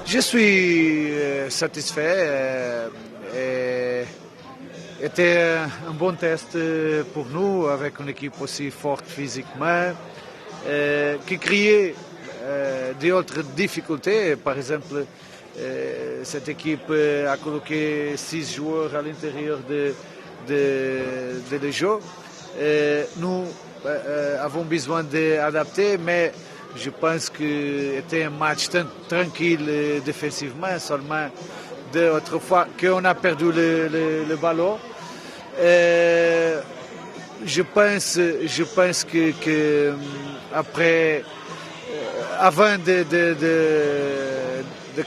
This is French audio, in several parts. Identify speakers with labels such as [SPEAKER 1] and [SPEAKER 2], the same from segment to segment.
[SPEAKER 1] Je suis satisfait. C'était un bon test pour nous avec une équipe aussi forte physiquement qui créait d'autres difficultés. Par exemple, cette équipe a coloqué 6 joueurs à l'intérieur de jeu. Nous avons besoin d'adapter, mais je pense que c'était un match tranquille défensivement, seulement 2 ou 3 fois qu'on a perdu le ballon. Je pense que après, avant de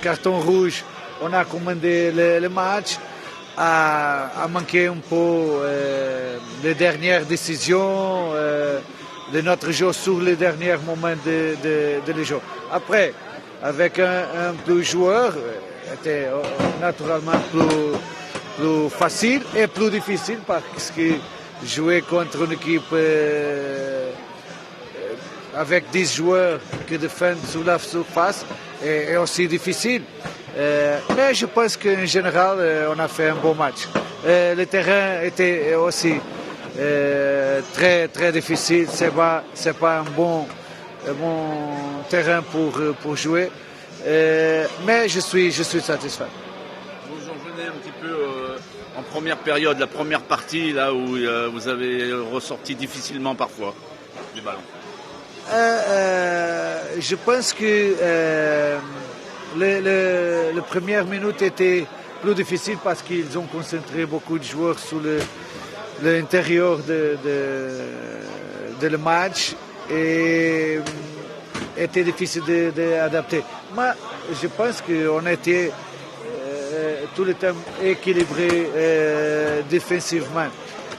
[SPEAKER 1] carton rouge, on a commandé le match, a manqué un peu les dernières décisions de notre jeu sur les derniers moments de jeu. Après, avec un plus joueur, c'était naturellement plus facile et plus difficile parce que jouer contre une équipe avec 10 joueurs qui défendent sur la surface est aussi difficile. Mais je pense qu'en général, on a fait un bon match. Le terrain était aussi très, très difficile. Ce n'est pas un bon terrain pour jouer. Mais je suis satisfait.
[SPEAKER 2] Vous en venez un petit peu en première période, la première partie, là où vous avez ressorti difficilement parfois les ballons.
[SPEAKER 1] Je pense que les premières minutes étaient plus difficiles parce qu'ils ont concentré beaucoup de joueurs sur l'intérieur de le match et était difficile d'adapter. Mais je pense qu'on était tout le temps équilibré défensivement.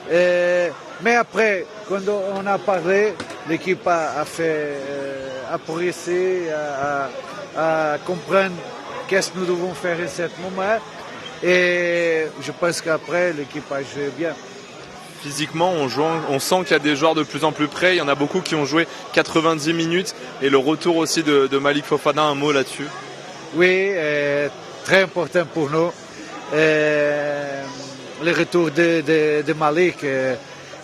[SPEAKER 1] Mais après, quand on a parlé, l'équipe a progressé, à comprendre qu'est-ce que nous devons faire à ce moment. Et je pense qu'après, l'équipe a joué bien.
[SPEAKER 3] Physiquement, on sent qu'il y a des joueurs de plus en plus près. Il y en a beaucoup qui ont joué 90 minutes. Et le retour aussi de Malik Fofana, un mot là-dessus? Oui,
[SPEAKER 1] très important pour nous. Le retour de Malik,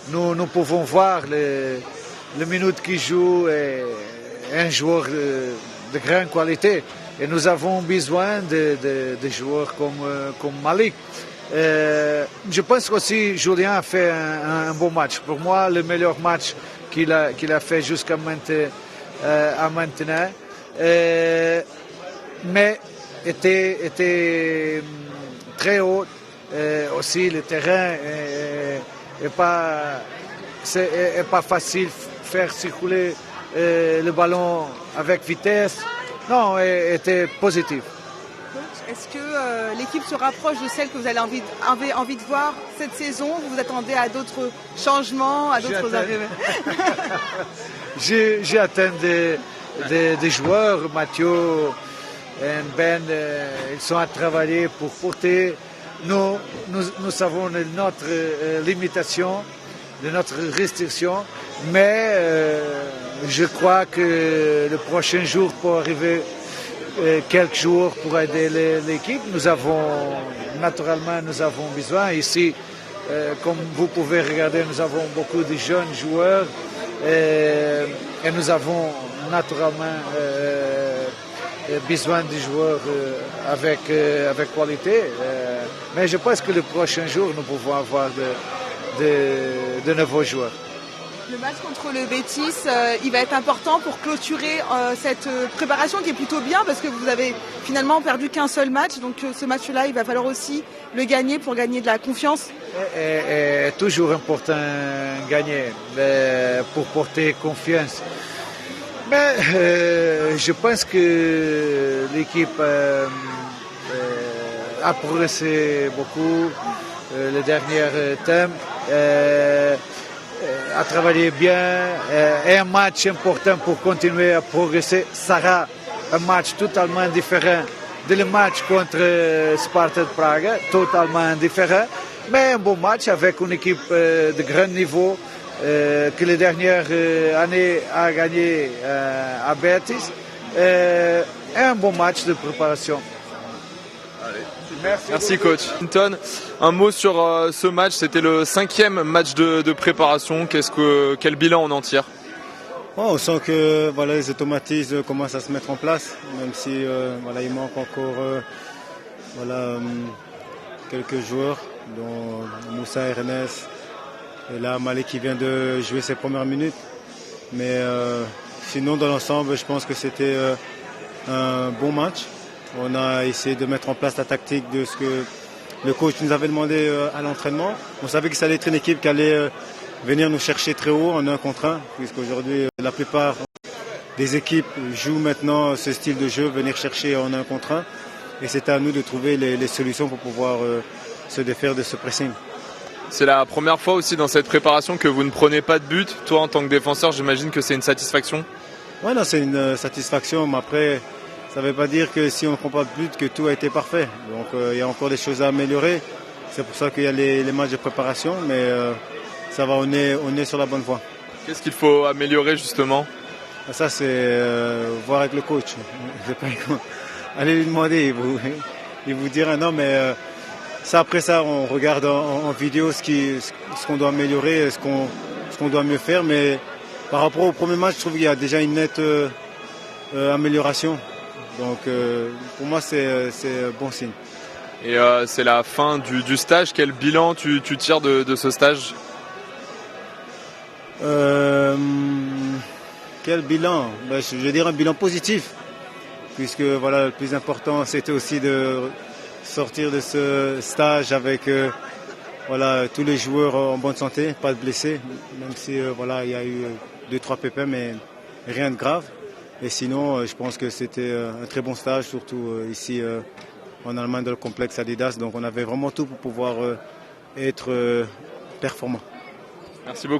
[SPEAKER 1] nous pouvons voir les minutes qu'il joue, un joueur de grande qualité. Et nous avons besoin de joueurs comme Malik. Je pense aussi Julien a fait un bon match. Pour moi, le meilleur match qu'il a fait jusqu'à maintenant. Mais était très haut. Aussi, le terrain n'est pas facile de faire circuler le ballon avec vitesse. Non, était positif.
[SPEAKER 4] Est-ce que l'équipe se rapproche de celle que vous avez envie de voir cette saison? Vous vous attendez à d'autres changements, à d'autres arrivées?
[SPEAKER 1] J'attends des joueurs, Mathieu et Ben, ils sont à travailler pour porter. Nous savons notre limitation, notre restriction, mais je crois que le prochain jour peut arriver quelques jours pour aider l'équipe. Naturellement, nous avons besoin. Ici, comme vous pouvez regarder, nous avons beaucoup de jeunes joueurs et nous avons naturellement besoin de joueurs avec qualité. Mais je pense que le prochain jour, nous pouvons avoir de nouveaux joueurs.
[SPEAKER 4] Le match contre le Betis, il va être important pour clôturer cette préparation qui est plutôt bien parce que vous avez finalement perdu qu'un seul match. Donc ce match-là, il va falloir aussi le gagner pour gagner de la confiance.
[SPEAKER 1] C'est toujours important de gagner pour porter confiance. Mais je pense que l'équipe a progressé beaucoup les derniers temps. A travaillé bien, et un match important pour continuer à progresser. Ça sera un match totalement différent de le match contre Sparta de Prague, totalement différent, mais un bon match avec une équipe de grand niveau que les dernières années a gagné à Betis. un bon match de préparation.
[SPEAKER 3] Merci coach. Clinton, un mot sur ce match, c'était le 5e match de préparation. Quel bilan on en tire?
[SPEAKER 5] On sent que voilà, les automatismes commencent à se mettre en place, même si voilà, il manque encore quelques joueurs, dont Moussa Ernest et là Malik qui vient de jouer ses premières minutes. Mais sinon, dans l'ensemble, je pense que c'était un bon match. On a essayé de mettre en place la tactique de ce que le coach nous avait demandé à l'entraînement. On savait que ça allait être une équipe qui allait venir nous chercher très haut en 1 contre 1, puisqu'aujourd'hui la plupart des équipes jouent maintenant ce style de jeu, venir chercher en 1 contre 1. Et c'est à nous de trouver les solutions pour pouvoir se défaire de ce pressing.
[SPEAKER 3] C'est la première fois aussi dans cette préparation que vous ne prenez pas de but. Toi, en tant que défenseur, j'imagine que c'est une satisfaction?
[SPEAKER 5] Oui, c'est une satisfaction, mais après, ça ne veut pas dire que si on ne prend pas de but, que tout a été parfait. Donc il y a encore des choses à améliorer. C'est pour ça qu'il y a les matchs de préparation, mais ça va, on est sur la bonne voie.
[SPEAKER 3] Qu'est-ce qu'il faut améliorer justement?
[SPEAKER 5] Ça, c'est voir avec le coach. Allez lui demander, il vous dira non, mais après ça, on regarde en vidéo ce qu'on doit améliorer, ce qu'on doit mieux faire. Mais par rapport au premier match, je trouve qu'il y a déjà une nette amélioration. Donc pour moi, c'est bon signe.
[SPEAKER 3] Et c'est la fin du stage. Quel bilan tu tires de ce stage?
[SPEAKER 5] Quel bilan? Je vais dire un bilan positif, puisque voilà, le plus important, c'était aussi de sortir de ce stage avec tous les joueurs en bonne santé, pas de blessés, même si il y a eu 2-3 pépins, mais rien de grave. Et sinon, je pense que c'était un très bon stage, surtout ici en Allemagne dans le complexe Adidas. Donc on avait vraiment tout pour pouvoir être performant.
[SPEAKER 3] Merci beaucoup.